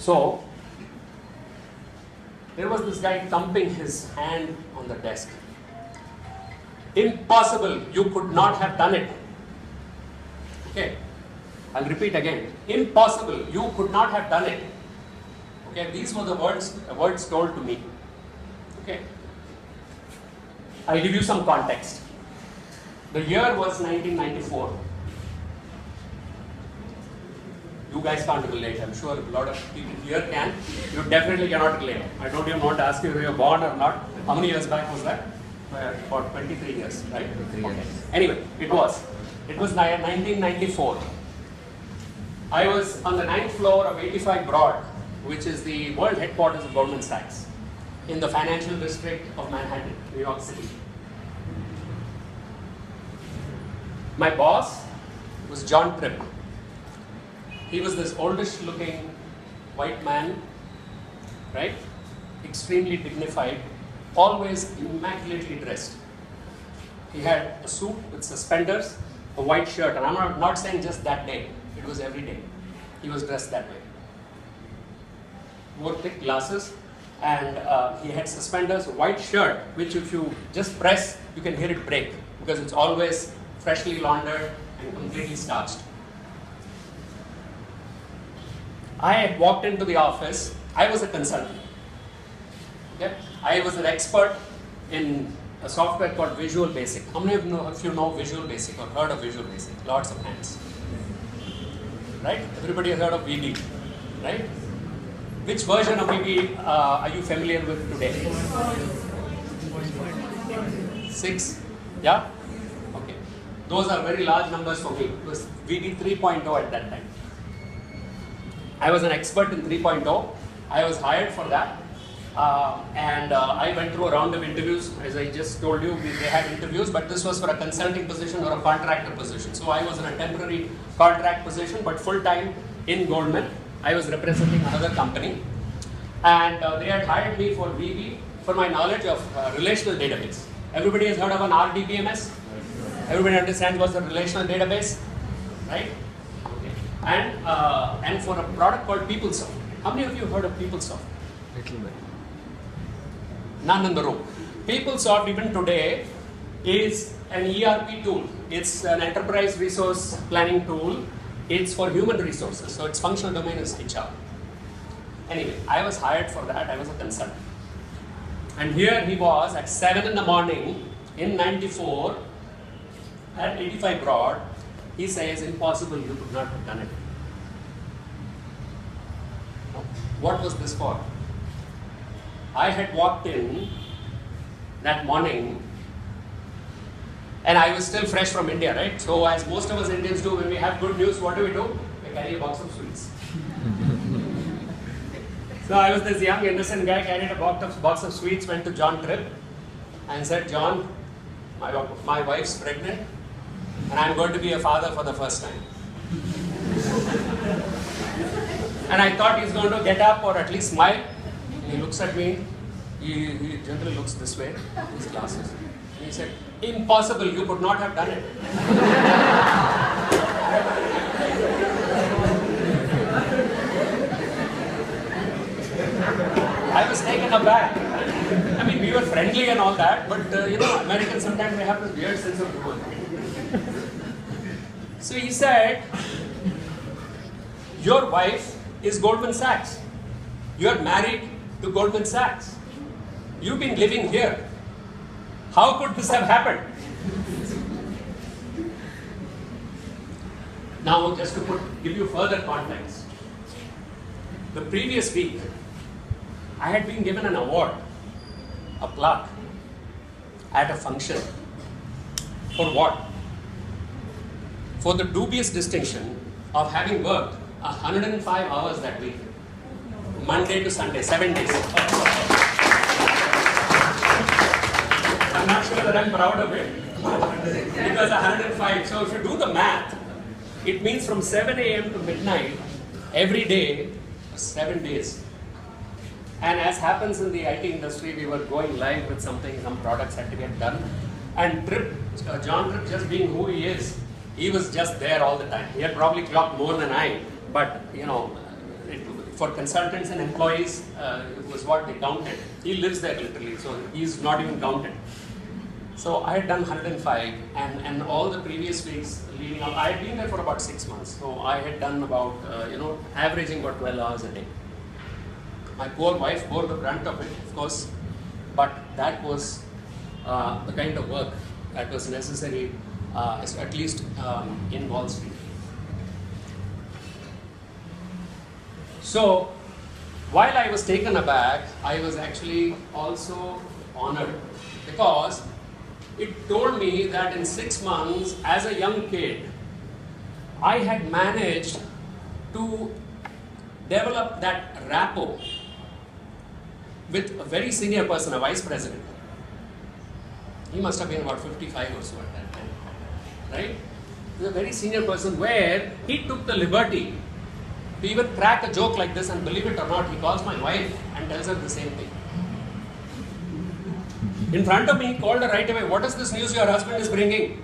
So there was this guy thumping his hand on the desk. Impossible, you could not have done it. Okay, I'll repeat again. Impossible, you could not have done it. Okay, these were the words told to me. Okay, I'll give you some context. The year was 1994. You guys can't relate. I'm sure a lot of people here can. You definitely cannot relate. I don't even want to ask you whether you're born or not. How many years back was that? For 23 years, right? 23 years. Anyway, it was 1994. I was on the 9th floor of 85 Broad, which is the world headquarters of Goldman Sachs, in the financial district of Manhattan, New York City. My boss was John Tripp. He was this oldish looking white man, right? Extremely dignified, always immaculately dressed. He had a suit with suspenders, a white shirt, and I'm not saying just that day, it was every day. He was dressed that way. Wore thick glasses, and he had suspenders, a white shirt, which if you just press, you can hear it break, because it's always freshly laundered and completely starched. I had walked into the office. I was a consultant. Okay? I was an expert in a software called Visual Basic. How many of you know Visual Basic or heard of Visual Basic? Lots of hands. Right? Everybody has heard of VB, right? Which version of VB are you familiar with today? 6? Yeah? Okay. Those are very large numbers for me. It was VB 3.0 at that time. I was an expert in 3.0. I was hired for that. And I went through a round of interviews. As I just told you, they had interviews, but this was for a consulting position or a contractor position. So I was in a temporary contract position, but full-time in Goldman. I was representing another company. And they had hired me for VB for my knowledge of relational database. Everybody has heard of an RDBMS? Everybody understands what's a relational database? Right? And for a product called PeopleSoft. How many of you have heard of PeopleSoft? Little bit. None in the room. PeopleSoft even today is an ERP tool. It's an enterprise resource planning tool. It's for human resources. So its functional domain is HR. Anyway, I was hired for that. I was a consultant. And here he was at 7 in the morning in 94 at 85 Broad. He says, impossible, you could not have done it. What was this for? I had walked in that morning and I was still fresh from India, right? So as most of us Indians do, when we have good news, what do? We carry a box of sweets. So I was this young innocent guy, carried a box of sweets, went to John Tripp and said, John, my wife's pregnant and I'm going to be a father for the first time. And I thought he's going to get up or at least smile. And he looks at me. He generally looks this way, his glasses. And he said, impossible, you could not have done it. I was taken aback. I mean, we were friendly and all that, but you know, Americans sometimes they have this weird sense of humor. So he said, your wife is Goldman Sachs. You are married to Goldman Sachs. You've been living here. How could this have happened? Now, just to give you further context, the previous week, I had been given an award, a plaque, at a function. For what? For the dubious distinction of having worked 105 hours that week, Monday to Sunday, 7 days. I'm not sure that I'm proud of it, because 105. So if you do the math, it means from 7 a.m. to midnight, every day, 7 days. And as happens in the IT industry, we were going live with something, some products had to get done. And John Tripp, just being who he is, he was just there all the time. He had probably clocked more than I, but you know, for consultants and employees, it was what they counted. He lives there literally, so he's not even counted. So I had done 105, and all the previous weeks leading up, I had been there for about 6 months. So I had done about, averaging about 12 hours a day. My poor wife bore the brunt of it, of course, but that was the kind of work that was necessary, at least in Wall Street. So while I was taken aback, I was actually also honored, because it told me that in 6 months, as a young kid, I had managed to develop that rapport with a very senior person, a vice president. He must have been about 55 or so at that time, right? He's a very senior person, where he took the liberty to even crack a joke like this, and believe it or not, he calls my wife and tells her the same thing. In front of me, he called her right away. What is this news your husband is bringing?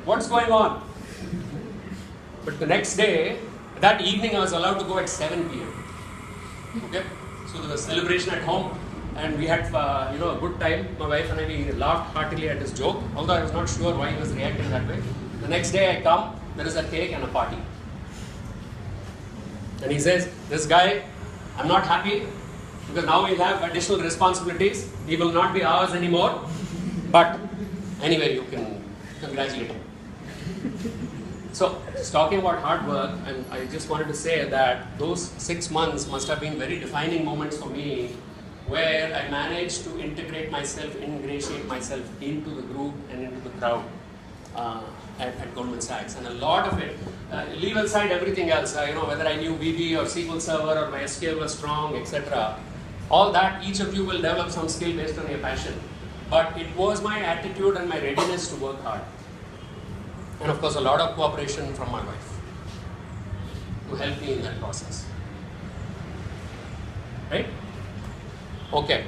What's going on? But the next day, that evening, I was allowed to go at 7 p.m. Okay? So there was a celebration at home, and we had a good time. My wife and I, we laughed heartily at his joke, although I was not sure why he was reacting that way. The next day I come, there is a cake and a party. And he says, this guy, I'm not happy, because now we'll have additional responsibilities. He will not be ours anymore. But anyway, you can congratulate him. So, just talking about hard work, and I just wanted to say that those 6 months must have been very defining moments for me, where I managed to ingratiate myself into the group and into the crowd at Goldman Sachs. And a lot of it, leave aside everything else, whether I knew VB or SQL Server or my SQL was strong, etc. All that, each of you will develop some skill based on your passion. But it was my attitude and my readiness to work hard. And of course, a lot of cooperation from my wife to help me in that process. Right? Okay.